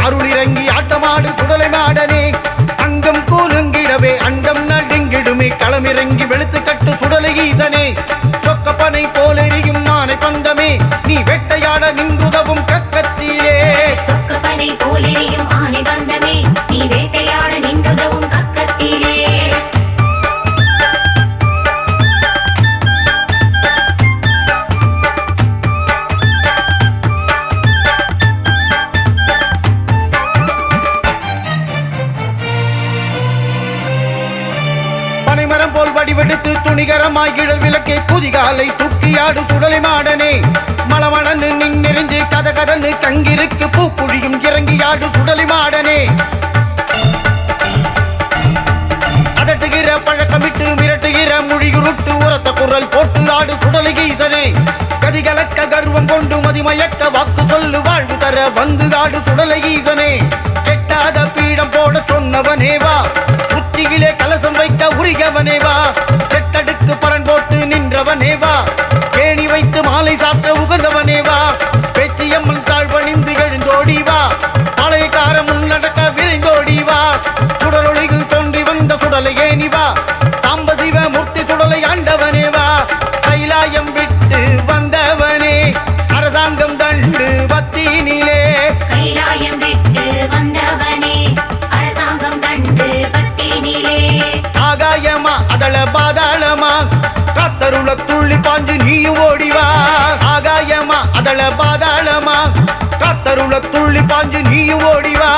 அருளிறங்கி ஆட்டமாடு குடலை மாடனே அங்கம் கூலுங்கிடவே அண்டம் நடுங்கிடுமே களமிறங்கி வெளுத்து கட்டு குடலை ஈசனே சொக்கப்பனை போலெறியும் மானை பந்தமே நீ வேட்டையாட நின்றுதவும் கக்கத்திலே சொக்கப்பனை போலெறியும் ஆனை பந்தமே நீ வேட்டையாட நின்றுதவும் கக்கத்திலே பனைமரம் போல் வடிவெடுத்து துணிகரமாய் கிழல் விளக்கே குதிகாலை தூக்கியாடு குடலை மாடனே மலமளன்னு நின்னெறிஞ்சு கதகதன்னு கங்கிருக்கு பூக்குழியும் இறங்கியாடு குடலை மாடனே அதட்டுகிற பழக்கமிட்டு மிரட்டுகிற மொழிகுருட்டு உரத்த குரல் போட்டு ஆடு குடலை ஈசனே கதிகலக்க கர்வம் கொண்டு மதிமயக்க வாக்கு சொல்லு வாழ்வு தர வந்து ஆடு குடலை ஈசனே கெட்டாத பீடம் போட சொன்னவனேவா உச்சியிலே கலசம் வைக்க உரியவனேவா செட்டடுக்கு பரன் போட்டு நின்றவனேவா கேணி வைத்து மாலை சாற்ற உகந்தவனேவா பேச்சியம்மன் தாழ் பணிந்து எழுந்தோடிவா பழையக்கார முன்னடக்க விரைந்தோடிவா குடலொளிகள் தோன்றி வந்த குடலை ஏனிவா சாம்ப சிவ மூர்த்தி குடலை ஆண்டவனேவா கைலாயம் விட்டு வந்தவனே அரசாங்கம் தண்டு பத்தினிலே கைலாயம் விட்டு வந்தவனே அரசாங்கம் தண்டு பத்தினிலே ஆகாயமா அதள பாதாளமா காத்தருள துள்ளி பாஞ்சு நீயும் ஓடிவா ஆகாயமா அதள பாதாளமா காத்தருள துள்ளி பாஞ்சு நீயும் ஓடிவா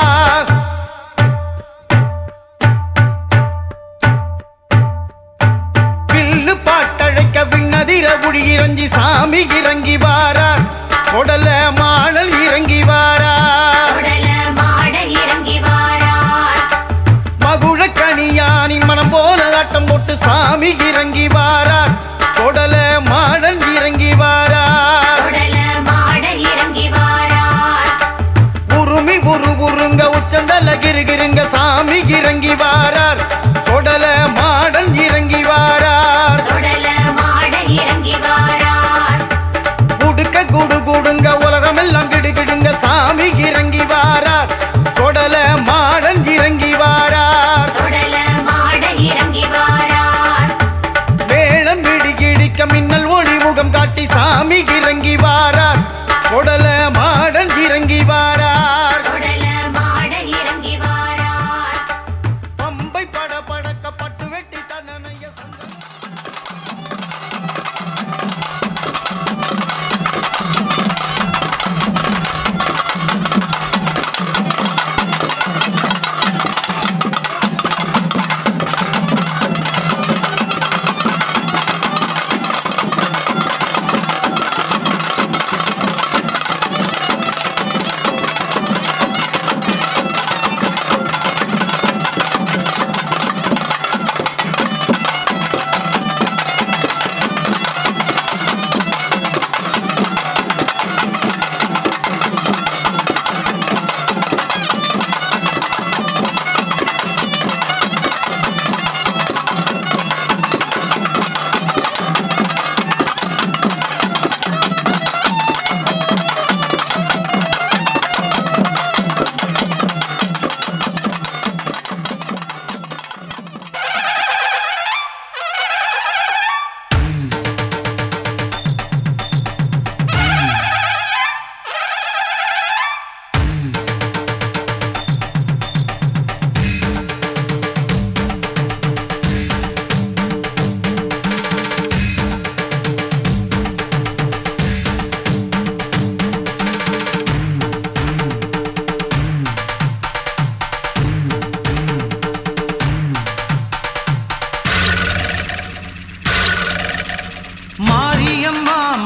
வில்லு பாட்டழைக்க விண்ணதிர குழி இறங்கி சாமி இறங்கி வாரார் கொடல மாடல் இறங்கி வாரார் சொடல மாடல் இறங்கி வாரார் மகுழ கனியானி மனம் போல ஆட்டம் போட்டு சாமி இறங்கி வாரார் கொடல மாடல் இறங்கி வாரார் சொடல மாடல் இறங்கி வாரார் உருமி உருங்க உச்சந்தல கிருகிருங்க சாமி இறங்கி வாரார் கொடல மாடல் இறங்கி வாரார் சொடல மாடல் இறங்கி வாரார் குடுக்க குடு குடுங்க உலகமெல்லாம் கிடுகிடுங்க சாமி இறங்கி வாரார் கொடல மாடல் இறங்கி வாரார் சொடல மாடல் இறங்கி வாரார் வேளம் விடிகிடிக்க மின்னல் ஒளி முகம் காட்டி சாமி இறங்கி வாரார் கொடல மாடல் இறங்கி வாரார் சொடல மாடல் இறங்கி வாரார் பம்பை பட படக்க பட்டு வெட்டி தன்னனைய சந்தம்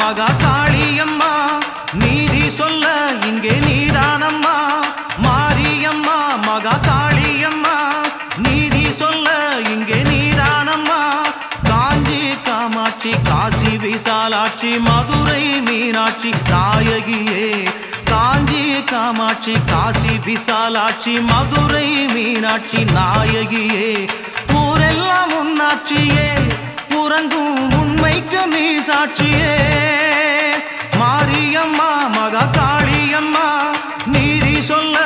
மகா காளியம்மா நீதி சொல்ல இங்கே நீதானம்மா. மாரியம்மா மகா காளியம்மா நீதி சொல்ல இங்கே நீதானம்மா. காஞ்சி காமாட்சி காசி விசாலாட்சி மதுரை மீனாட்சி நாயகியே. காஞ்சி காமாட்சி காசி விசாலாட்சி மதுரை மீனாட்சி நாயகியே. ஊரெல்லாம் உன்னாட்சியே உறங்கும் உண்மைக்கு நீ சாட்சியே. மாரியம்மா மகா காளியம்மா நீதி சொல்ல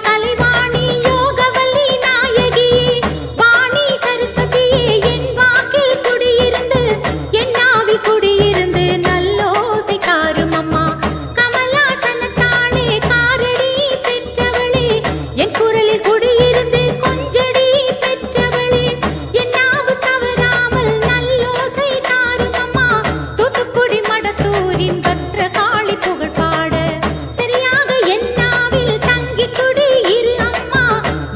கலைவாணி யோகவல்லி நாயகியே வாணி சரஸ்வதியே என் வாக்கில் குடியிருந்து என் நாவில் குடியிருந்து நல்லோசை தாரும் அம்மா கமலாசனத்தானே காரடி பெற்றவளே என் குரலில் குடியிருந்து கொஞ்சடி பெற்றவளே என் நாவு தவறாமல் நல்லோசை தாரும் அம்மா தூத்துக்குடி மடத்தூரின் பத்ரகாளி புகழ் பாட சரியாக என் நாவில் தங்கி குடி இரு அம்மா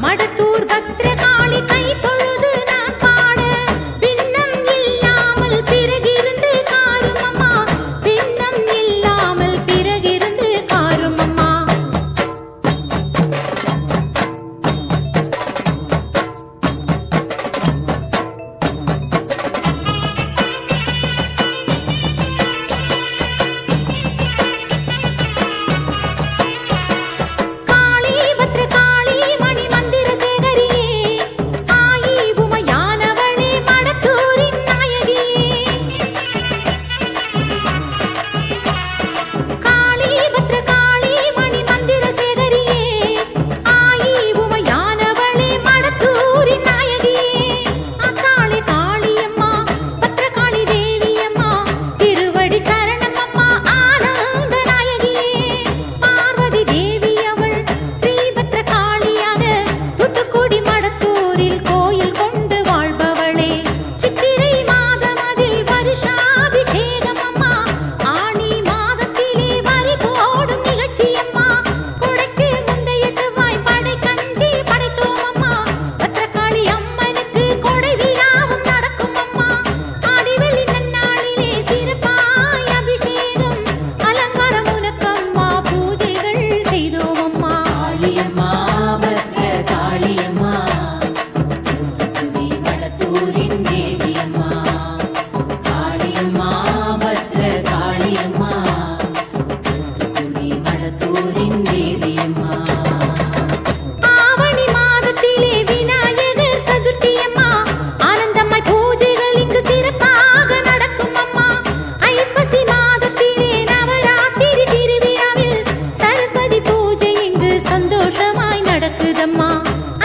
மடத்தூர் பத்ரகாளி கை தொழுது நான் பாட பின்னம் இல்லாமல் பிறகிருந்து காரும் அம்மா பின்னம் இல்லாமல் பிறகிருந்து காரும் அம்மா காளி பத்ரகாளி மணி மந்திர சேகரியே ஆயி உமையானவளே மடத்தூரின் நாயகியே காளி பத்ரகாளி மணி மந்திர சேகரியே ஆயி உமையானவளே மடத்தூரின் நாயகியே அக்காளி காளியம்மா பத்ரகாளி தேவியம்மா திருவடி சரணம் அம்மா ஆனந்த நாயகியே பார்வதி தேவி அவள் ஸ்ரீ பத்ரகாளியாக தூத்துக்குடி மடத்தூரில் கோயில் கொண்டு வாழ்பவளே சித்திரை மாதம் அதில் வருஷாபிஷேகம் அம்மா ஆனி மாதத்திலே வரி போடும் நிகழ்ச்சி அம்மா கொடைக்கு முந்தைய செவ்வாய் படை கஞ்சி படைத்தோம் அம்மா பத்ரகாளி அம்மனுக்கு கொடை விழாவும் நடக்கும் அம்மா ஆடிவெள்ளி நன்னாளிலே சிறப்பாய் அபிஷேகம் அலங்காரம் உனக்கம்மா பூஜைகள் செய்தோம் அம்மா காளியம்மா பத்ர காளியம்மா தூத்துக்குடி மடத்தூரின் தேவியம்மா காளியம்மா பத்ர காளியம்மா தூத்துக்குடி மடத்தூரின் தேவியம்மா ஆவணி மாதத்திலே விநாயகர் சதுர்த்தி அம்மா ஆனந்தம்மாய் பூஜைகள் இங்கு சிறப்பாக நடக்கும் அம்மா ஐப்பசி மாதத்திலே நவராத்திரி திருவிழாவில் சரஸ்வதி பூஜை இங்கு சந்தோஷமாய் நடக்குதம்மா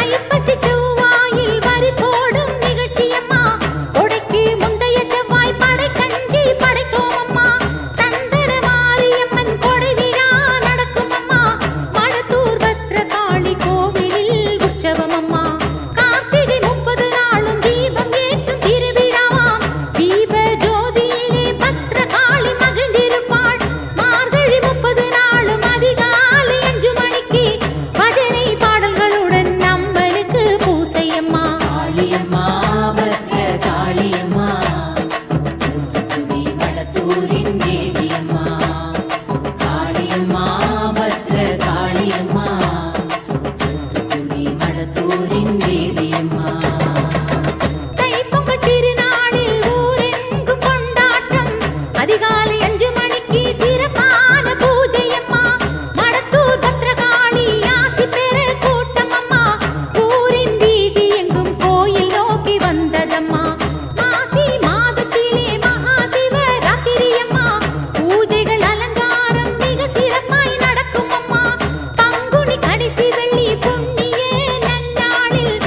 ஐப்பசி செவ்வாயில் வரி போடும் நிகழ்ச்சி அம்மா கொடைக்கு முந்தைய செவ்வாய் படை கஞ்சி படைத்தோம் அம்மா சந்தன மாரியம்மன் கொடை விழா நடக்கும் அம்மா மடத்தூர் பத்ரகாளி கோவிலில் உற்சவம் அம்மா கார்த்திகை 30 நாளும் தீபம் ஏற்றும் திருவிழாவாம் தீப ஜோதியிலே பத்ரகாளி மகிழ்ந்திருப்பாள் மார்கழி 30 நாளும் அதிகாலை 5 மணிக்கு பஜனை பாடல்களுடன் நம்மளுக்கு பூசை அம்மா காளியம்மா பத்ர காளியம்மா தூத்துக்குடி மடத்தூரின் தேவியம்மா காளியம்மா பத்ர காளியம்மா தூத்துக்குடி மடத்தூரின் தேவியம்மா தைப்பொங்கல் திருநாளில் ஊரெங்கும் கொண்டாட்டம் அதிகாலை 5 மணிக்கு சிறப்பான பூஜை அம்மா மடத்தூர் பத்ரகாளி ஆசி பெற கூட்டம் அம்மா ஊரின் வீதி எங்கும் கோயில் நோக்கி வந்ததம்மா மாசி மாதத்திலே மகா சிவராத்திரி அம்மா பூஜைகள் அலங்காரம் மிக சிறப்பாய் நடக்கும் அம்மா பங்குனி கடைசி வெள்ளி புண்ணிய நன்னாளில்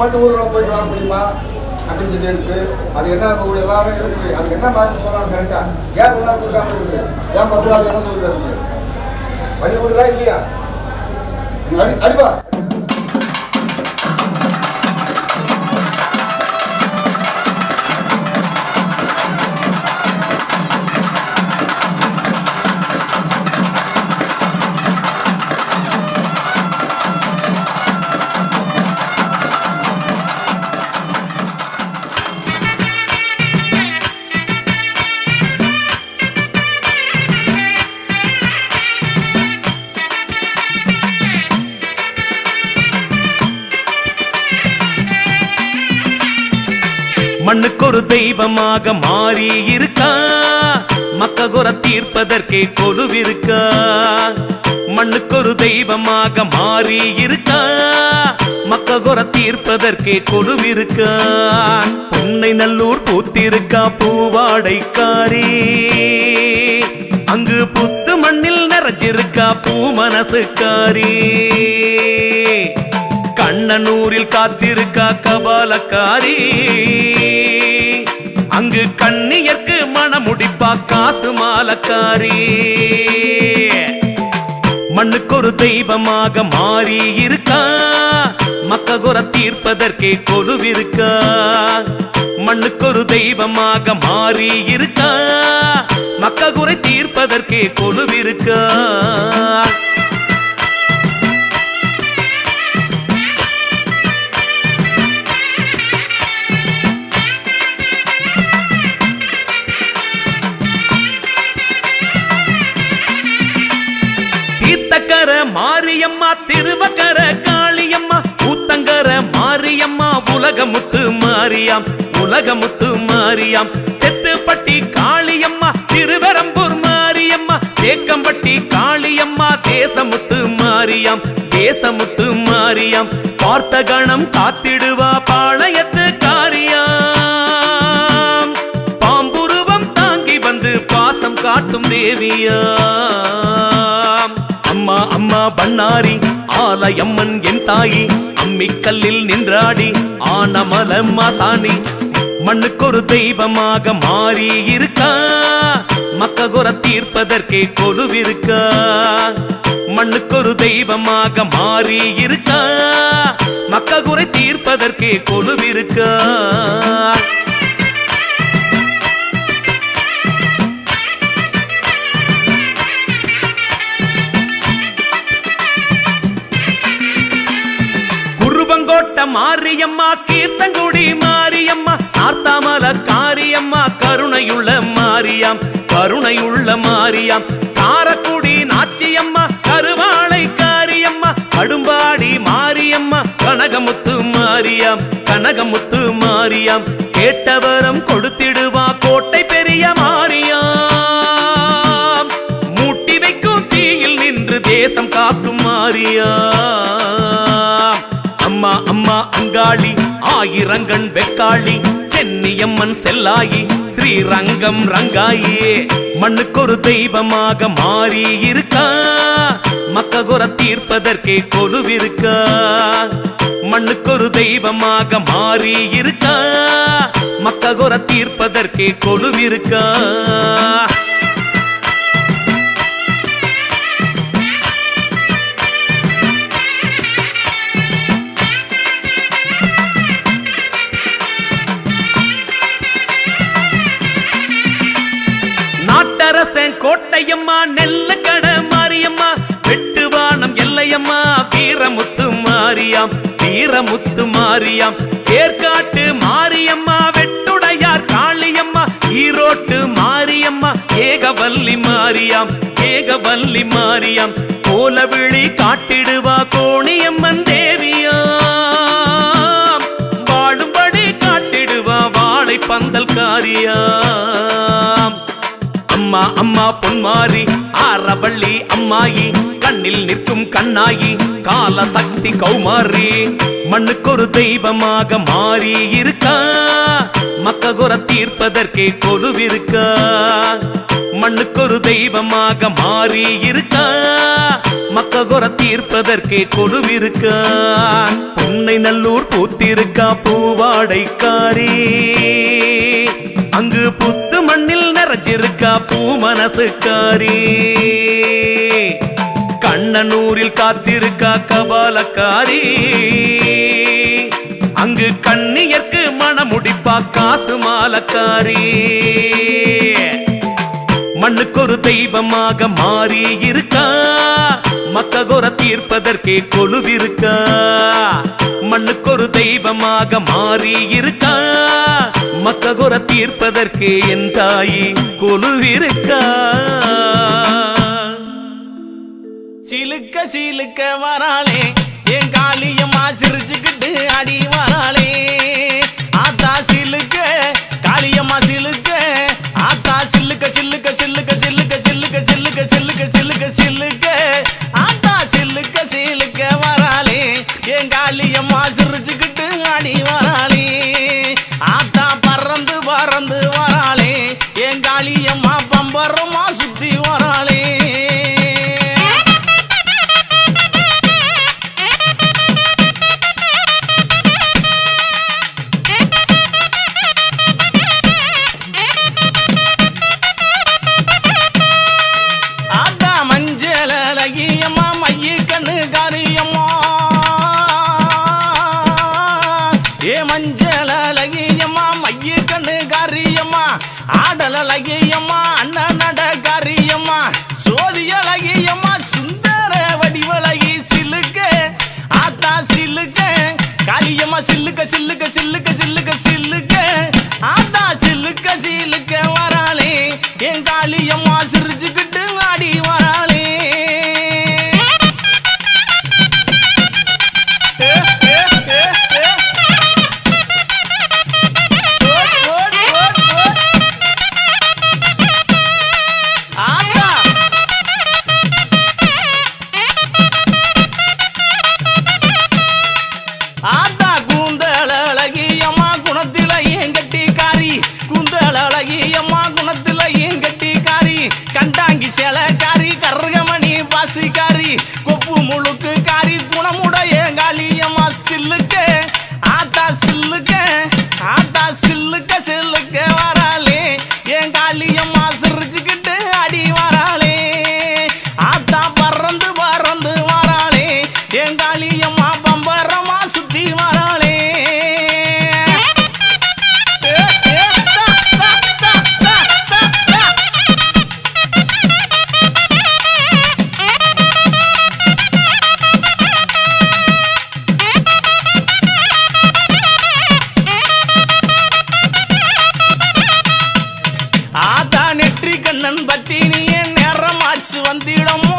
மட்டும் ஊரில் போயிட்டு வர முடியுமா அப்படின்னு சொல்லி எடுத்து அது என்ன எல்லாரும் இருக்குது அதுக்கு என்ன மாற்றி சொன்னாலும் கரெக்டாக ஏன் எல்லாரும் கொடுக்காம இருக்குது ஏன் 10 நாள் என்ன சொல்லி தருங்க வழி கொடுதா இல்லையா அடிப்பா மண்ணுக்கொரு தெய்வமாக மாறி இருக்கா மக்ககுற தீர்ப்பதற்கே கொலுவிருக்கா மண்ணுக்கொரு தெய்வமாக மாறி இருக்கா மக்ககுற தீர்ப்பதற்கே கொலுவிருக்கா புன்னை நல்லூர் பூத்திருக்கா பூவாடைக்காரி அங்கு புத்து மண்ணில் நிறைஞ்சிருக்கா பூ மனசுக்காரி கண்ணனூரில் காத்திருக்கா கபாலக்காரி அங்கு கண்ணியர்க்கு மணமுடிப்பா காசு மாலக்காரி மண்ணுக்கொரு தெய்வமாக மாறி இருக்கா மக்ககுற தீர்ப்பதற்கே கொலுவிருக்கா மண்ணுக்கொரு தெய்வமாக மாறி இருக்கா மக்ககுறை தீர்ப்பதற்கே கொலுவிருக்கா தீர்த்தக்கர மாரியம்மா திருவக்கர காளியம்மா ஊத்தங்கர மாரியம்மா உலகமுத்து மாரியாம் உலகமுத்து மாரியாம் தெத்துப்பட்டி காளியம்மா திருவரம்பூர் மாரியம்மா தேக்கம்பட்டி காளியம்மா தேசமுத்து மாரியாம் தேசமுத்து மாரியாம் பார்த்த கணம் காத்திடுவா பாளையத்து காரியாம் பாம்புருவம் தாங்கி வந்து பாசம் காட்டும் தேவியா அம்மா அம்மா பண்ணாரி ஆலயம்மன் என் தாயி அம்மிக்கல்லில் நின்றாடி ஆனமல மாசாணி மண்ணுக்கொரு தெய்வமாக மாறி இருக்கா மக்ககுற தீர்ப்பதற்கே கொலுவிருக்கா மண்ணுக்கொரு தெய்வமாக மாறி இருக்கா மக்ககுறை தீர்ப்பதற்கே கொலுவிருக்கா கோட்ட மாரியம்மா கீர்த்தங்குடி மாரியம்மா நார்த்தாமல காரியம்மா கருணையுள்ள மாரியாம் கருணையுள்ள மாரியாம் காரக்குடி நாச்சியம்மா கருவாளை காரியம்மா கடும்பாடி மாரியம்மா கனகமுத்து மாரியாம் கனகமுத்து மாரியாம் கேட்டவரம் கொடுத்திடுவா கோட்டை பெரிய மாரியாம் மூட்டி வைக்கும் தீயில் நின்று தேசம் காக்கும் மாரியாம் அம்மா அம்மா அங்காளி ஆயிரங்கண் வெக்காளி சென்னியம்மன் செல்லாயி ஸ்ரீரங்கம் ரங்காயே மண்ணுக்கொரு தெய்வமாக மாறி இருக்கா மக்ககுற தீர்ப்பதற்கே கொலுவிருக்கா மண்ணுக்கொரு தெய்வமாக மாறி இருக்கா மக்ககுற தீர்ப்பதற்கே கொலுவிருக்கா கோட்டையம்மா நெல்ல கட மாரியம்மா வெட்டுவானம் எல்லையம்மா வீரமுத்து மாரியாம் வீரமுத்து மாரியாம் ஏற்காட்டு மாரியம்மா வெட்டுடையார் காளியம்மா ஈரோட்டு மாரியம்மா ஏகவல்லி மாரியாம் ஏகவல்லி மாரியாம் கோலவிழி காட்டிடுவா கோணியம்மன் தேவியாம் வாழும்படி காட்டிடுவா வாழை பந்தல் காரியாம் அம்மா அம்மா பொன்மாரி ஆரவள்ளி அம்மாயி கண்ணில் நிற்கும் கண்ணாயி கால சக்தி கௌமாரி மண்ணுக்கொரு தெய்வமாக மாறி இருக்கா மக்ககுற தீர்ப்பதற்கே கொலுவிருக்கா மண்ணுக்கொரு தெய்வமாக மாறி இருக்கா மக்ககுற தீர்ப்பதற்கே கொலுவிருக்கான் பொன்னை நல்லூர் பூத்திருக்கா பூவாடைக்காரி அங்கு புத்து மண்ணில் நிறைஞ்சிருக்கா பூ மனசுக்காரி கண்ணனூரில் காத்திருக்கா கபாலக்காரி அங்கு கண்ணியர்க்கு மணமுடிப்பா காசு மாலக்காரி மண்ணுக்கொரு தெய்வமாக மாறி இருக்கா மக்ககுற தீர்ப்பதற்கே கொலுவிருக்கா மண்ணுக்கொரு தெய்வமாக மாறி இருக்கா மக்ககுற தீர்ப்பதற்கே என் தாயி கொலுவிருக்கா சிலுக்க சிலுக்க வராளே என் காளியம்மா சிரிச்சுக்கிட்டு அடி வராளே ஆத்தா சிலுக்க காளியம்மா சிலுக்க ஆத்தா சில்லுக்க சில்லுக்க சில்லுக்க சில்லுக்க சில்லுக்க சில்லுக்க சில்லுக்க சில்லுக்க சில்லுக்க ஆத்தா சில்லுக்க சிலுக்க வராளே என் காளியம்மா சிரிச்சுக்கிட்டு அடி வராளே ஆத்தா பறந்து பறந்து வராளே என் காளியம்மா பம்பரமா சுத்தி வராளே அழகியம்மா அண்ணன் நடக்காரியம்மா சோதி அழகியம்மா சுந்தர வடிவழகி சிலுக்க ஆத்தா சிலுக்க காளியம்மா சில்லுக்க சில்லுக்க சில்லுக்க சில்லுக்க சில்லுக்க ஆத்தா சில்லுக்க சிலுக்க வராளே என் காளியம்மா சிரிச்சுக்கிட்டு ஆடி வராளே கொப்பு முழுக்கு காரி குணமுடைய காளியம்மா சில்லுக்க ஆத்தா சில்லுக்க ஆத்தா சில்லுக்க சில்லுக்க வராளே என் காளியம்மா சிரிச்சுக்கிட்டு அடி வராளே ஆத்தா பறந்து பறந்து வராளே என் காளியம்மா பம்பரமா சுத்தி வராளே கண்ணன் பத்தினியே நேரமாச்சு வந்திடமோ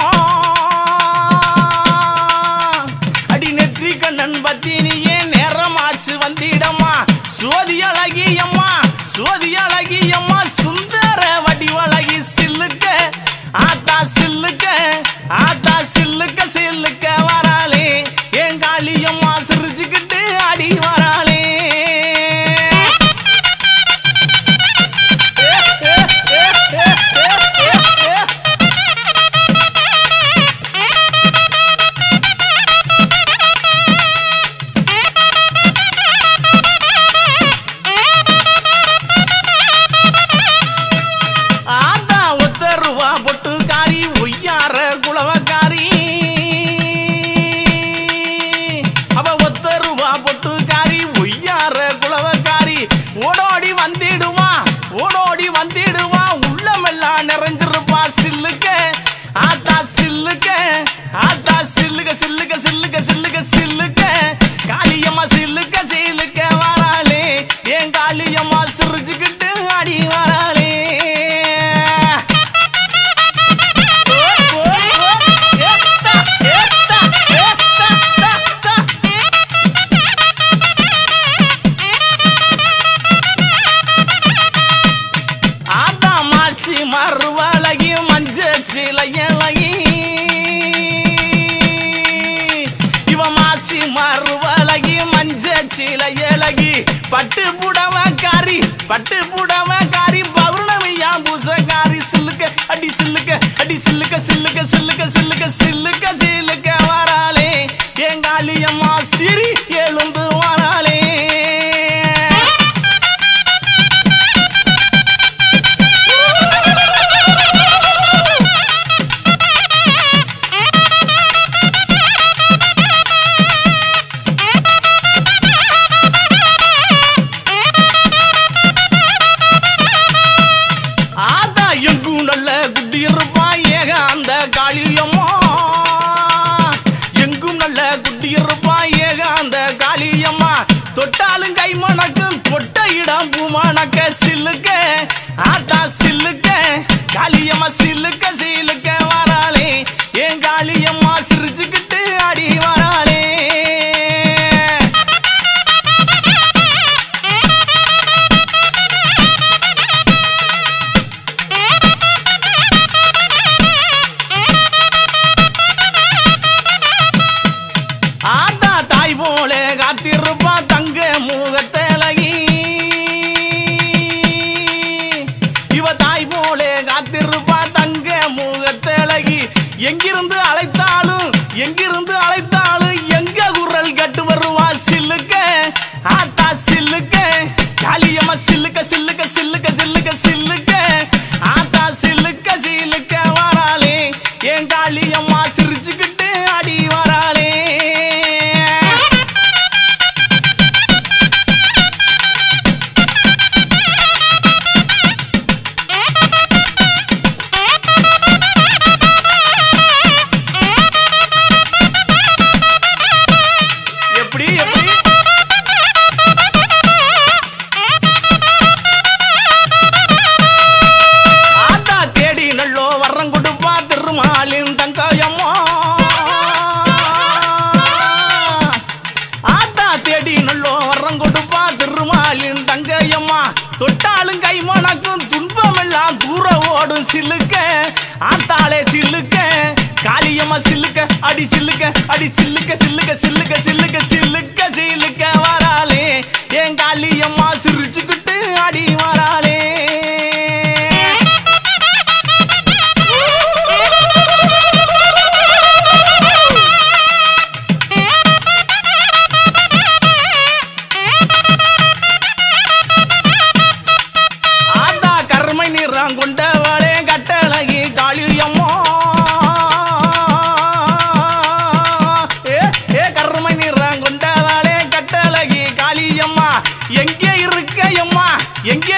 அடி நெற்றி கண்ணன் பத்தினியே நேரமாச்சு வந்திடமா சோதி அழகியம்மா சோதி அழகியம்மா சுந்தர வடிவழகி சில்லுக்க ஆத்தா சில்லுக்க ஆத்தா சில்லுக்க சில்லுக்க வராளே என் காளியம்மா சிரிச்சுக்கிட்டு அடி வராளே பட்டு புடவக்காரி பௌர்ணமியா பூசக்காரி சில்லுக்க அடி சில்லுக்க அடி சில்லுக்க சில்லுக்க சில்லுக்க சில்லுக்க சில்லுக்க சில்லுக்க வராளே என் காளியம்மா சிரி எழுந்து வராளே எங்கும் நல்ல குட்டி இருப்பா ஏக அந்த காளியம்மா எங்கும் நல்ல குட்டி இருப்பா ஏக அந்த காளியம்மா தொட்டாலும் கை மணக்கும் தொட்ட இடம் பூமணக்க சில்லுக்க ஆட்டா சில்லுக்க காளியம்மா சில்லுக்க சில்லுக்க வராளே என் காளியம்மா சிரிச்சுக்கிட்டு அடி வராளே போல காத்திருப்பா தங்க முகத்தழகி இவ தாய் போல காத்திருப்பா தங்க முகத்தழகி எங்கிருந்து அழைத்தாலும் எங்க குரல் கட்டு வருவா சில்லுக்க ஆத்தா சில்லுக்க காளியம்மா சில்லுக்க சில்லுக்க சில்லுக்க சில்லுக்க சில்லுக்க ஆத்தா சில்லுக்க சில்லுக்க வராளே என் காளியம்மா சிரிச்சுக்கிட்டு அடி வராளே தொட்டாலும் கை மணக்கும் துன்பமெல்லாம் தூர ஓடும் சில்லுக்க ஆத்தாளே சில்லுக்க காளியம்மா சில்லுக்க அடி சில்லுக்க அடி சில்லுக்க சில்லுக்க சில்லுக்க சில்லுக்க சில்லுக்க சில்லுக்க வராளே என் காளியம்மா சிரிச்சுக்கிட்டு அடி வராளே கொண்டவளே கட்டழகி காளியம்மா ஏ கருமை நிறம் கொண்டவளே கட்டழகி காளியம்மா எங்கே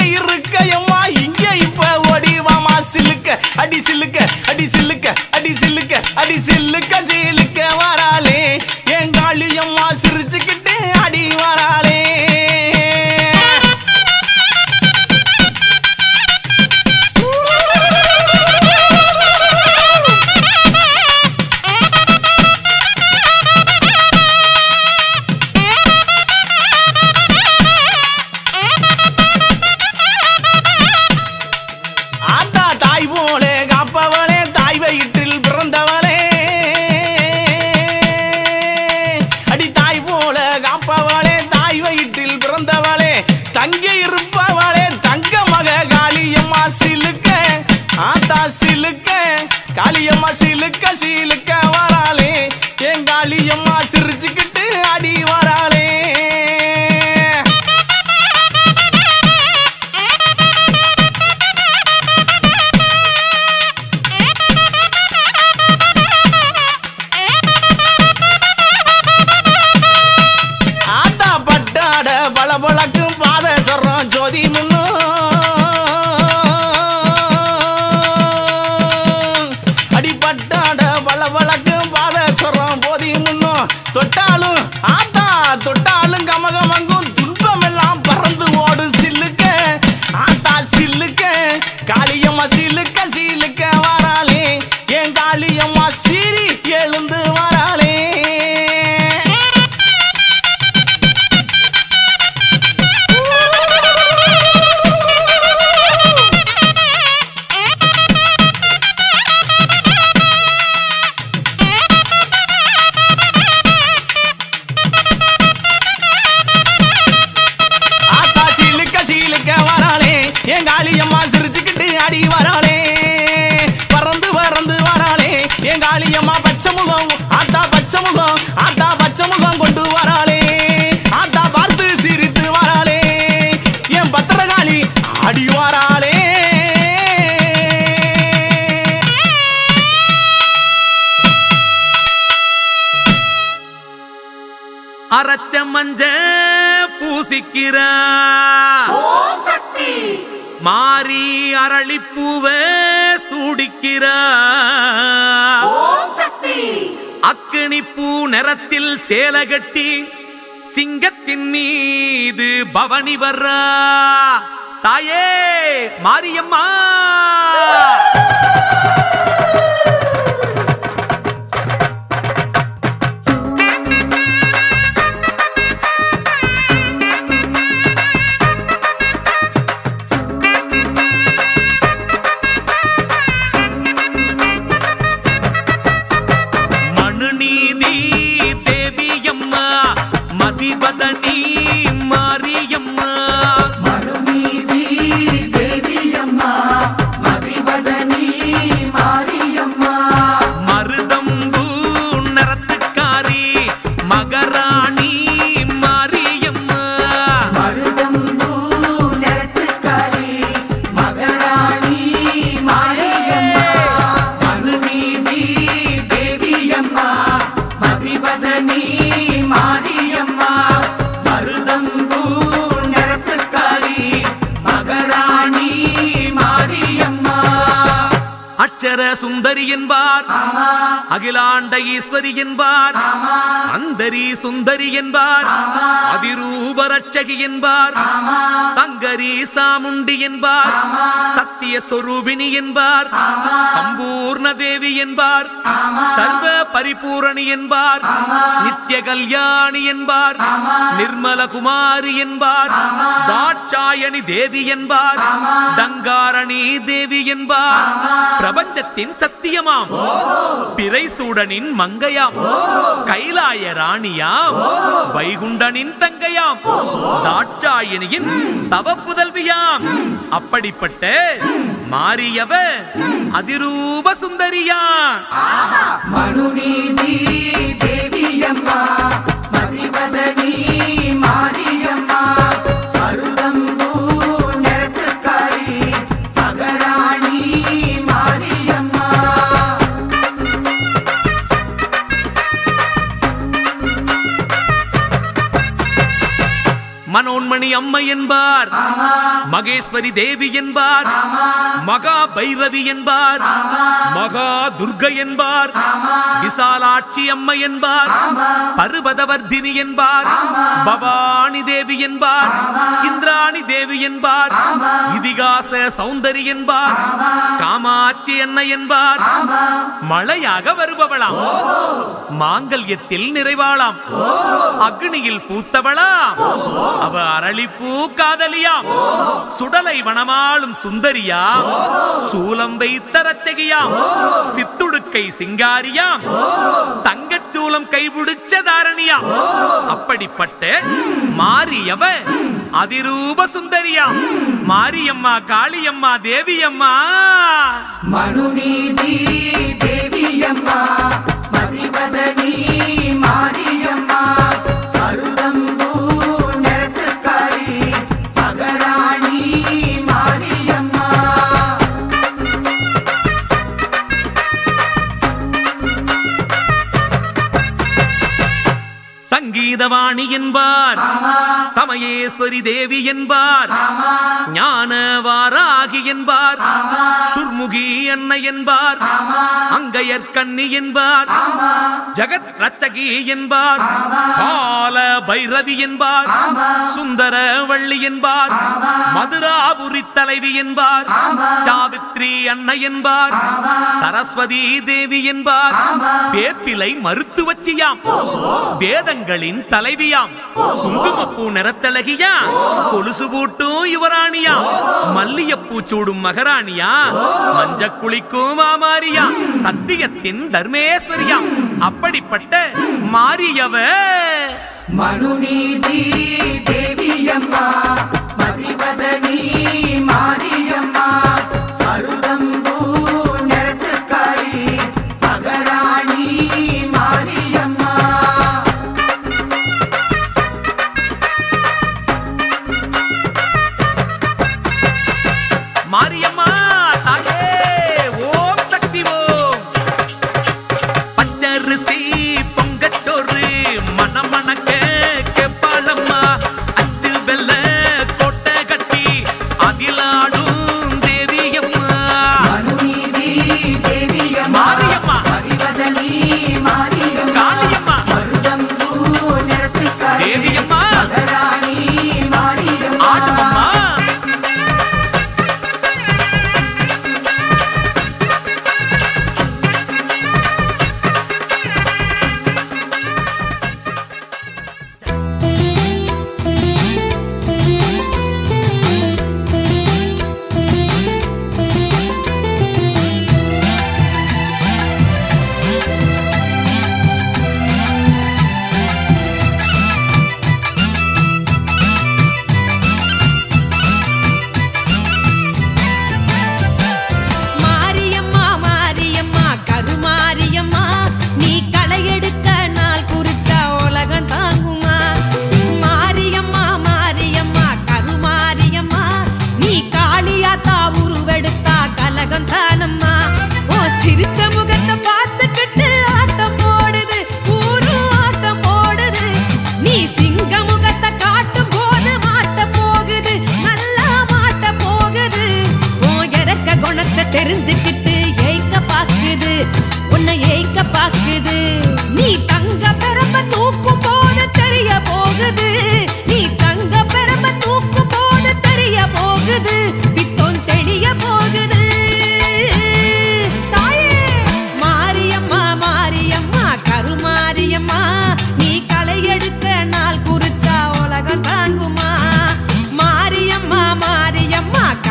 இருக்கையம்மா இங்கே இப்ப ஓடிவாமா சில்லுக்க அடி சில்லுக்க அடி சில்லுக்க அடி சில்லுக்க அடி சில்லுக்க சில்லுக்க வராளே என் காளியம்மா சிரிச்சுக்கிட்டு அடி வராளே தங்கே இருப்பவளே தங்க மக காளியம்மா சிலுக்க ஆத்தா சிலுக்க காளியம்மா சிலுக்க சிலுக்க வராளே என் காளியம்மா சிரிச்சுக்கிட்டு அடி வராளே ஆத்தா பட்டாட பளபளக்கும் பாதசரம் ஜோதி முன்னு அடிப்பட்டாட பளபளக்கும் பாதசரம் போதி முன்னு தொட்டாலும் ஆத்தா தொட்டாலும் கமகமங்கும் துன்பம் எல்லாம் பறந்து ஓடும் சில்லுக்க ஆத்தா சில்லுக்க காளியம்மா சில்லுக்க சில்லுக்க வராளே என் காளியம்மா சிரி எழுந்து வராளே மஞ்ச பூசிக்கிறா மாறி அரளிப்பூவ சூடிக்கிறா அக்கினிப்பூ நிறத்தில் சேலை கட்டி சிங்கத்தின் மீது பவனி வர்றா தாயே மாரியம்மா. மனுநீதி தேவியம்மா மதிவதனி மாரியம்மா. மனுநீதி தேவியம்மா மதிவதனி மாரியம்மா. மருதம்பூ நிறத்துக்காரி மகராணி மாரியம்மா. மருதம்பூ நிறத்துக்காரி மகராணி மாரியம்மா. மனுநீதி தேவியம்மா மதிவதனி மாரியம்மா. மருதம்பூ நிறத்துக்காரி மகராணி மாரியம்மா. அட்சர சுந்தரி என்பார் அகிலாண்ட ஈஸ்வரி என்பார் அந்தரி சுந்தரி என்பார் அதிரூபரட்சகி என்பார் சங்கரி சாமுண்டி என்பார் சத்திய சொரூபிணி என்பார் சம்பூர்ண தேவி என்பார் சர்வ பரிபூரணி என்பார் நித்திய கல்யாணி என்பார் நிர்மல குமாரி என்பார் தாட்சாயணி தேவி என்பார் தங்காரணி தேவி என்பார் பிரபஞ்சத்தின் சத்தியமாம் பிறைசூடனின் மங்கையாம் கைலாய ராணியாம் வைகுண்டனின் தங்கையாம் தாட்சாயணியின் தவ புதல்வியாம். அப்படிப்பட்ட மாரியவ அதிரூப சுந்தரியா. மனுநீதி தேவியம்மா மதிவதனி மாரியம்மா. மருதம்பூ நிறத்துக்காரி மகராணி மாரியம்மா. மனோன்மணி அம்மை என்பார் மகேஸ்வரி தேவி என்பார் மகா பைரவி என்பார் மகா துர்கை என்பார் விசாலாட்சி அம்மை என்பார் பர்வதவர்தினி என்பார் பவானி தேவி என்பார் இந்திராணி தேவி என்பார் இதிகாச சௌந்தரி என்பார் காமாட்சி அன்னை என்பார் மழையாக வருபவளாம் மாங்கல்யத்தில் நிறைவாளாம் அக்னியில் பூத்தவளாம் அவ அரளிப்பூ காதலியாம் சுடலை வனமாளும் சுந்தரியாம் சூலம் வைத்த ரச்சகியாம் சித்துடுக்கை சிங்காரியாம் தங்கச்சூலம் கைபிடிச்ச தாரணியாம். அப்படிப்பட்ட மாரியவ அதிரூப சுந்தரியாம் மாரியம்மா காளியம்மா தேவியம்மா. மனுநீதி தேவியம்மா மதிவதனி மாரியம்மா. மருதம்பூ நிறத்துக்காரி மகராணி மாரியம்மா. சங்கீதவாணி என்பார் சமயேஸ்வரி தேவி என்பார் ஞான வாராகி என்பார் சுர்முகி அன்னை என்பார் அங்கையர்கண்ணி என்பார் ஜகத் ரட்சகி என்பார் கால பைரவி என்பார் சுந்தர வள்ளி என்பார் மதுராபுரி தலைவி என்பார் சாவித்ரி அன்னை என்பார் சரஸ்வதி தேவி என்பார் வேப்பிலை மருத்துவச்சியாம் வேதங்களின் தலைவியாம் குங்குமப்பூ நிறத்தழகியா கொலுசு பூட்டும் யுவராணியா மல்லியப்பூ சூடும் மகராணியா மஞ்ச குளிக்கும் மாமாரியா சத்தியத்தின் தர்மேஸ்வரியா. அப்படிப்பட்ட மாரியவ மனுநீதி தேவியம்மா மதிவதனி மாரியம்மா. மருதம்பூ நிறத்துக்காரி மகராணி மாரியம்மா. மாரியம்மா தாயே ஓம் சக்தி ஓம். பச்சரிசி பொங்கச்சோறு மணமணக்க கேப்பாள்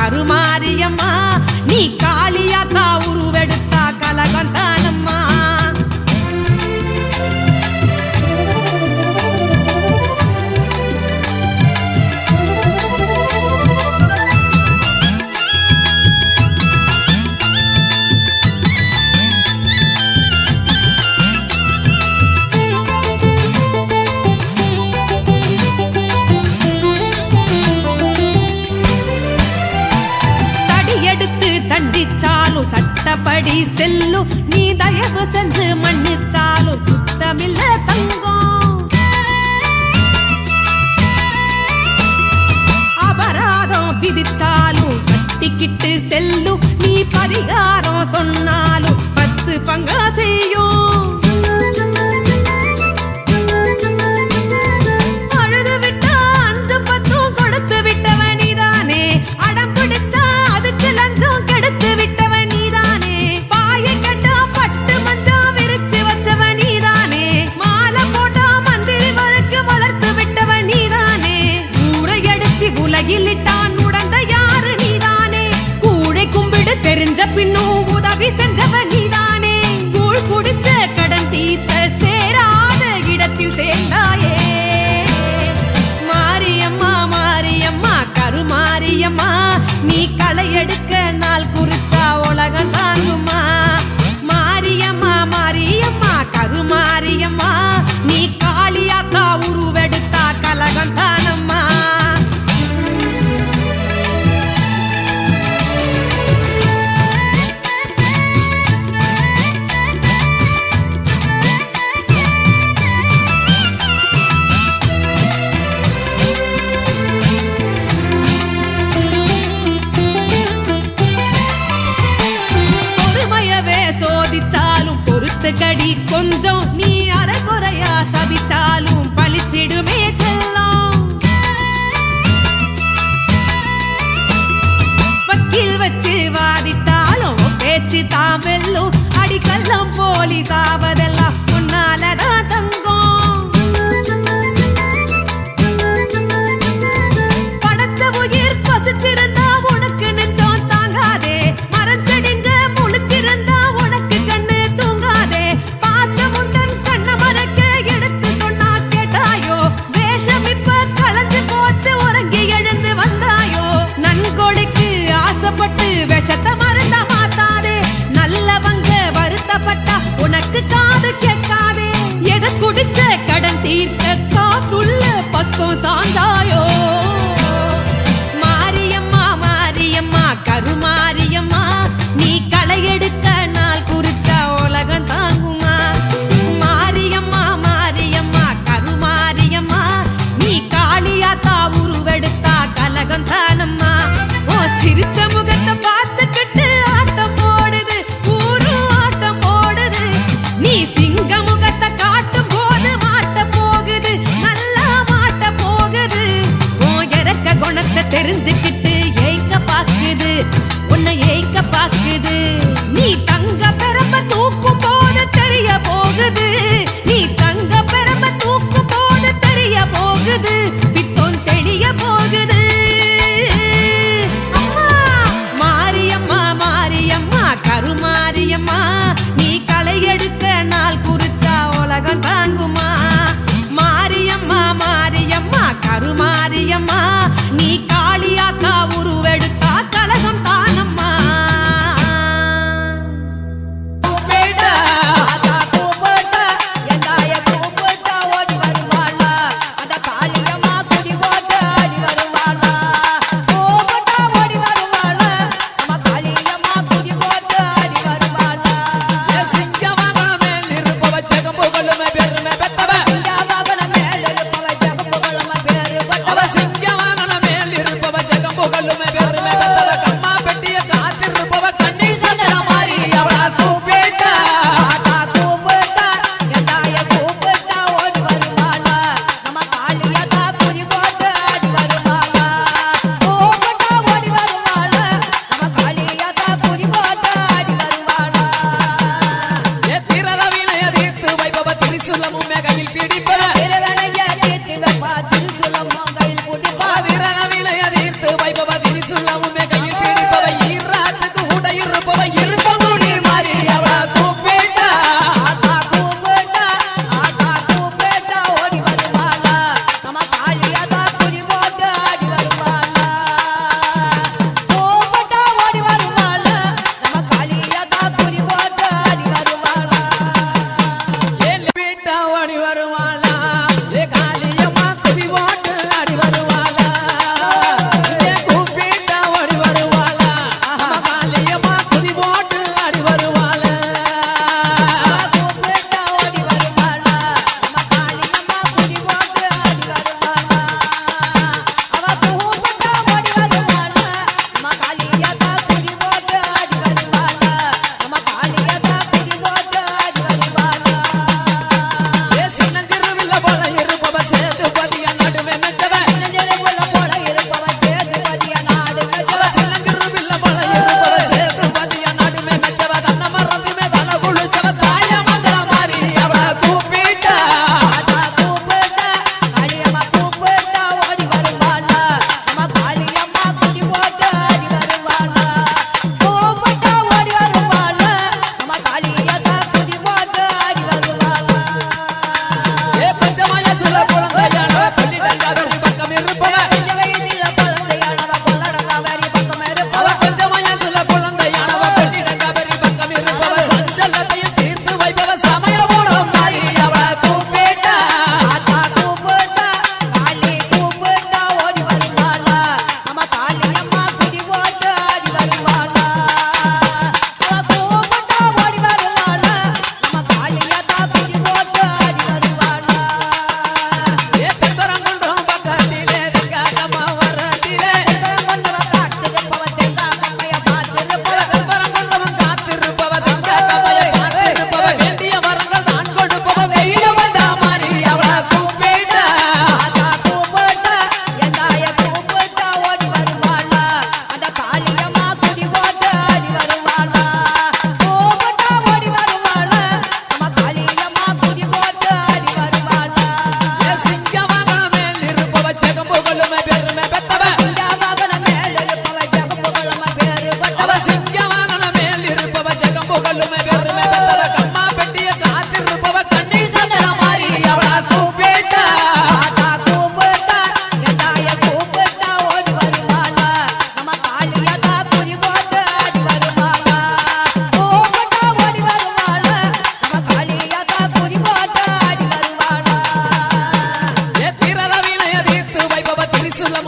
கருமாரியம்மா நீ காளியாத்தா உருவெடுத்தா கலகம் தானம்மா. தண்டிச்சாலும் சட்டப்படி செல்லும் நீ தயவு செஞ்சு மன்னிச்சாலும் குத்தமில்ல தங்கம். அபராதம் விதிச்சாலும் கட்டிக்கிட்டு செல்லும் நீ பரிகாரம் சொன்னாலும் 10 பங்கா செய்யும். அழுது விட்டா 5 10 கொடுத்து விட்டவன் நீதானே, அடம் பிடிச்சா அதுக்கு லஞ்சம் கெடுத்து விட்டவன் நீதானே, பாயை கட்டா பட்டு மஞ்சா விரிச்சு வச்சவன் நீதானே, மாலை போட்டா மந்திரி வரைக்கும் வளர்த்து விட்டவன் நீதானே, ஊரை அடிச்சு உலகில் இட்டான் உடந்த யாரு நீதானே, கூழை கும்பிடு தெரிஞ்ச பின்னும் உதவி செஞ்சவன் நீதானே, கூழ் குடிச்ச கடன் தீர்த்த சேராத இடத்தில் சேர்ந்தாயே. மாரியம்மா மாரியம்மா கருமாரியம்மா நீ களை எடுக்க நாள் குறிச்சா உலகம் தாங்குமா. மாரியம்மா மாரியம்மா கருமாரியம்மா நீ காளியாத்தா உருவெடுத்தா கலகம் தானம்மா. சோதிச்சாலும் பொறுத்து கடி கொஞ்சம் நீ அரைகுறையா சபிச்சாலும் பழிச்சிடுமே செல்லம். வக்கீல் வச்சு வாதிட்டாலும் பேச்சு தான் வெல்லும், அடிக்கல்லம் போலீஸ் ஆவதெல்லாம் உன்னாலதான் தங்கம். படைச்ச உயிர் பசிச்சிருந்தா உனக்கு நெஞ்சம் தாங்காதே, மரஞ்செடிங்க முழிச்சிருந்தா உனக்கு கண்ணு தூங்காதே, பாசமுந்தன் கண்ண மறைக்க எடுத்து சொன்னா கேட்டாயோ, வேஷம் இப்ப களைஞ்சு போச்சு உறங்கி எழுந்து வந்தாயோ, நன்கொடைக்கு ஆசைப்பட்டு விஷத்தை மருந்தா மாத்தாதே, நல்லவங்க வருத்தப்பட்டா உனக்கு காது கேட்காதே, எதை குடிச்ச கடன் தீர்க்க காசுள்ள பக்கம் சாந்தாயோ. மாரியம்மா மாரியம்மா கருமாரியம்மா நீ களை எடுக்க நாள் குறிச்சா உலகம் தாங்குமா. மாரியம்மா மாரியம்மா கருமாரியம்மா நீ காளியாத்தா உருவெடுத்தா கலகம் தானம்மா. ஓ சிரிச்ச முகத்தை பார்த்துக்கிட்டு ஆட்டம் போடுது ஊரும் ஆட்டம் போடுது, நீ சிங்க முகத்தை காட்டும் போது மாட்ட போகுது நல்லா மாட்ட போகுது. ஓ இறக்க குணத்தை தெரிஞ்சுக்கிட்டு ஏய்க்க பாக்குது உன்னை ஏய்க்க பாக்குது, நீ தங்க பெரம்ப தூக்கும் போது தெரிய போகுது, நீ தங்க பெரம்ப தூக்கும் போது தெரிய போகுது, பித்தோன் தெரிய போகுது. அம்மா மாரியம்மா மாரியம்மா கருமாரியம்மா நீ களை எடுக்க நாள் குறிச்சா உலகம் தாங்குமா. மாரியம்மா மாரியம்மா கருமாரியம்மா நீ காளியாத்தா உருவெடுத்தா கலகம் தானம்மா.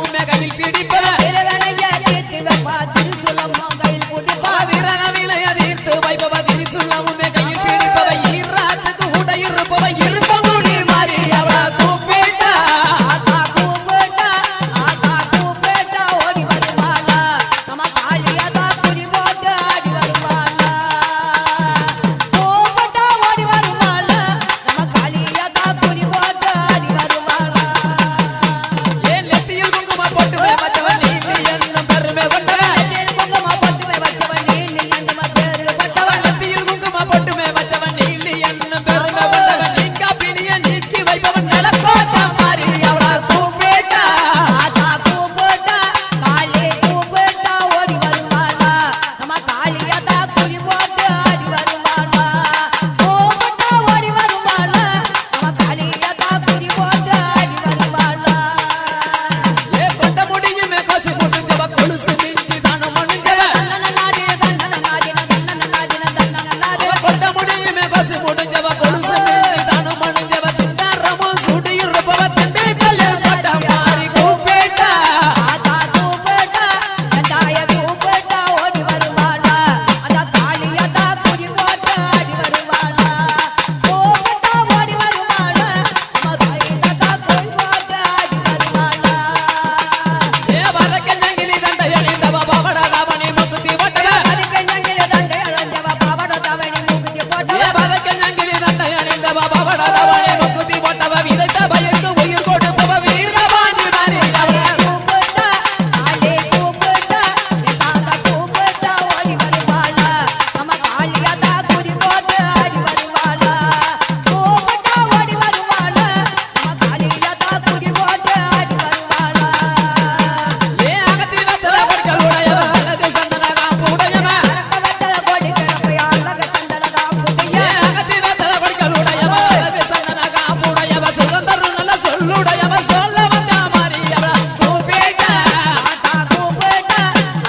உண்மை கையில் பிடிப்பவன் திருவனைய தீர்த்து வைப்பா திருசுலம்மா கையில் பிடிப்பா அதிரகவினை அதிர்த்து வைப்பவ திரிசுள்ள உண்மை கையில் பிடிப்பவ ஈராத்துக்கு உடை இருப்பவ இருப்ப முடி மாறி அவள கூப்பிட்டா ஆத்தா கூப்பிட்டா ஓடி வருவாளா நம்ம காளியாதா குறி போட்டு ஆடி வருவாளா கூப்பிட்டா ஓடி வருவாளா நம்ம காளியாதா குறி போட்டு ஆடி வருவாளா ஏன் நெத்தியில் குங்குமம் போட்டு வச்சவன் நீலி என்னும் பெருமை கொண்டவன் நெத்தியில் குங்குமம் போட்டு வச்சவன் நீலி என்னும் பேரு கொண்டவன் நெத்தியில் குங்குமம் போட்டு வச்சவன் நீலி என்னும் பெருமை கொண்டவன் நீங்க பிணிய நீக்கி வைப்பவன் நிலக்கோட்டை மாறி அவள கூப்பிட்டா ஆத்தா கூப்பிட்டா காளி கூப்பிட்டா ஓடி வருவாளா நம்ம காளியாதா குறி போட்டு ஆடி வருவாளா கூப்பிட்டா ஓடி வருவாளா நம்ம காளியாதா குறி போட்டு ஆடி வருவாளா ஏ கொண்ட முடியுமே கோசி முடிஞ்சவ கொலுசு மிஞ்சி தானும் மணிஞ்சவ கொண்ட முடியுமே கோசி முடிஞ்சவ கொலுசு மிஞ்சி தானும் மணிஞ்சவ திண்டாரமும் சுடி இருப்பவ திண்டு கல்லு பட்ட மாறி கூப்பிட்டா ஆத்தா கூப்பிட்டா கண்டாய கூப்பிட்டா ஓடி வருவாளா அந்த காளியாதா குறி போட்டு ஆடி வருவாளா கூப்பிட்டா ஓடி வருவாளா நம்ம காளியாதா குறி போட்டு ஆடி வருவாளா ஏ வரக்க ஜங்கிலி தண்டை அணிந்தவ பவடதாவணி முக்குத்தி போட்டவ அதுக்கு ஞங்கில தண்டை அழஞ்சவ பாவட தவணி மூக்குத்தி போட்டவ ஏ வரக்க ஜங்கிலி தண்டை அணிந்தவ பவடதாவணி முக்குத்தி போட்டவ விதைத்த பயிர்க்கு உயிர் கொடுப்பவ வீரபாண்டி மாறி அவள கூப்பிட்டா காளி கூப்பிட்டா தாத்தா கூப்பிட்டா ஓடி வருவாளா நம்ம காளியாதா குறி போட்டு ஆடி வருவாளா கூப்பிட்டா ஓடி வருவாளா நம்ம காளியாதா குறி போட்டு ஆடி வருவாளா ஏ அகத்தி வெத்தல படுக்கல் உடையவ அழகு சந்தன காப்பு உடையவ அரக்கவத்தல கோடி கிழப்பை அழக சந்தனதா புகைய ஏ அகத்தி வெத்தல படுக்கல் உடையவ அழகு சந்தன காப்பு உடையவ சுகந்தரு நல்ல சொல்லுடையவ சொல்ல வந்த மாறி அவள கூப்பிட்டா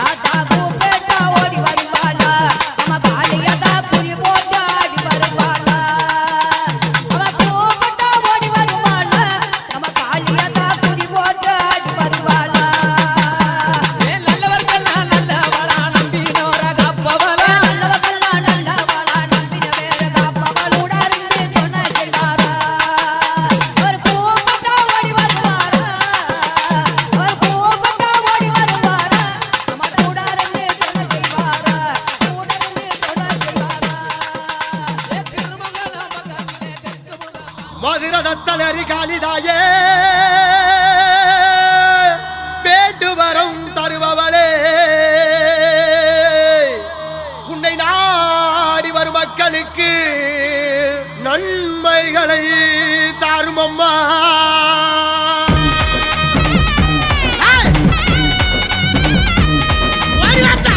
ஆத்தா கூப்பிட்டா ஓடி வருவாளா நம்ம காளியாதா குறி போட்டு ஆடி வருவாளா அவ கூப்பிட்டா ஓடி வருவாளா நம்ம காளியாதா குறி போட்டு ஆடி வருவாளா ஏ நல்லவர்கள்லாம் நல்லவளா நம்பினோர காப்பவளா நல்லவகெல்லாம் நல்லவளா நம்பின வேற காப்பவளுடருந்து துணை செய்வாரா ஒரு கூப்பிட்டா ஓடி வருவாரா ஒரு கூப்பிட்டா ஓடி வருவாரா நம்ம கூடருந்து துணை செய்வாரா கூடருந்து துணை செய்வாரா ஏ திருமங்கலம் பக்கத்திலே தெற்கு முதல் மதுரதத்தலரி காளிதாயே வேண்டு வரம் தருபவளே உன்னை நாடி வரும் மக்களுக்கு நன்மைகளை தாரும் அம்மா ஏய்! ஓடி வாத்தா!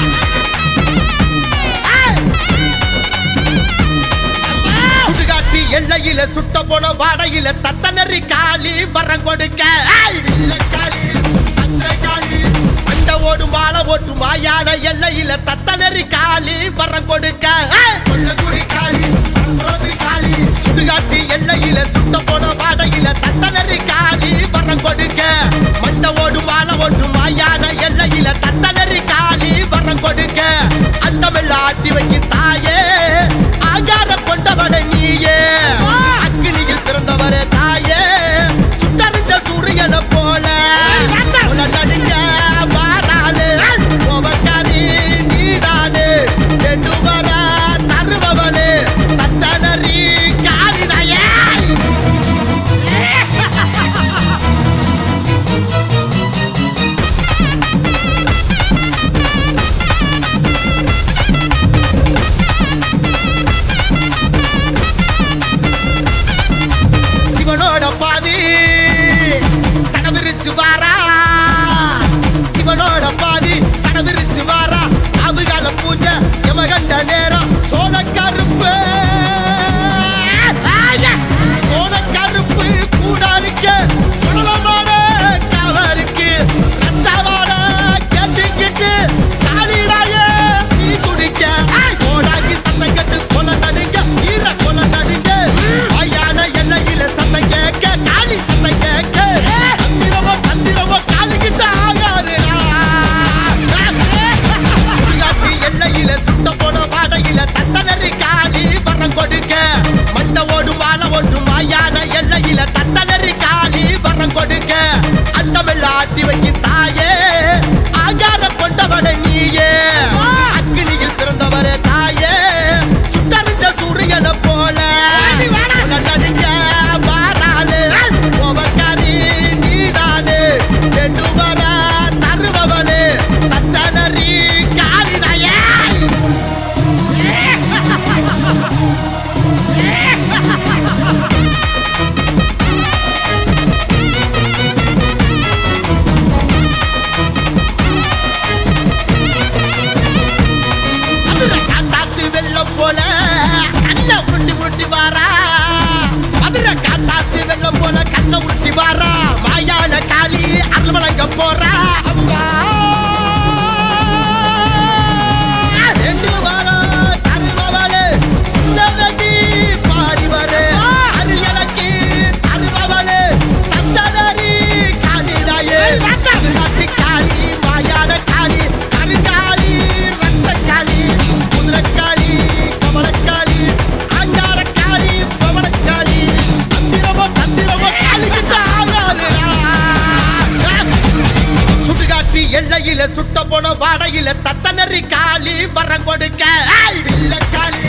ஏய்! சுடுகாட்டு எல்லையில சுட்ட போன வாடையில தத்தனரி காளி வரம் கொடுக்க ஏய்! இல்ல காளி காளி அண்ட ஓடும் மாலை ஓட்டும் மாயான எல்லையில தத்தனரி காளி வரம் கொடுக்க ஏய்! கொல்லக்குடி காளி அன்றோதி காளி சுடுகாட்டு எல்லையில சுட்ட போன வாடையில தத்தனரி காளி வரம் கொடுக்க மண்ட ஓடும் மாலை ஓட்டும் மாயான எல்லையில தத்தனரி காளி வரம் கொடுக்க அண்டமெல்லாம் ஆட்டி வைக்கும் தாயே ஆகார கொண்டவனை நீயே அக்னியில் பிறந்தவரே தாயே சுட்டறிஞ்ச சூரியனை போல நடுங்க வாராளு கோபக்காரி நீதானு ரெண்டு வர தருபவளே தத்தனரி காளிதாயே வாரா மாயான காளி அருள் வழங்க போறா அம்மா ரெண்டு வாரா தருபவளே உன்னதி பாடி வரே அருள் எனக்கு தருபவளே தந்தனரி காளிதாயே நாட்டி காளி மாயான காளி கருங்காளி ரத்தக்காளி குதிரக்காளி கமலக்காளி ஆங்காரக்காளி பவளக்காளி தந்திரமோ காளிக்கிட்ட ஆகாது சுடுகாட்டி எல்லையில சுட்ட போன வாடையில தத்தனரி காளி வரம் கொடுக்க காளி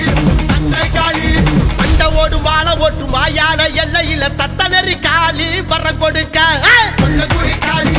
தந்தை காளி அண்ட ஓடும் வாழ ஓட்டும் மாயான எல்லையில தத்தனரி காளி வரம் கொடுக்க கொள்ளக்குடி காளி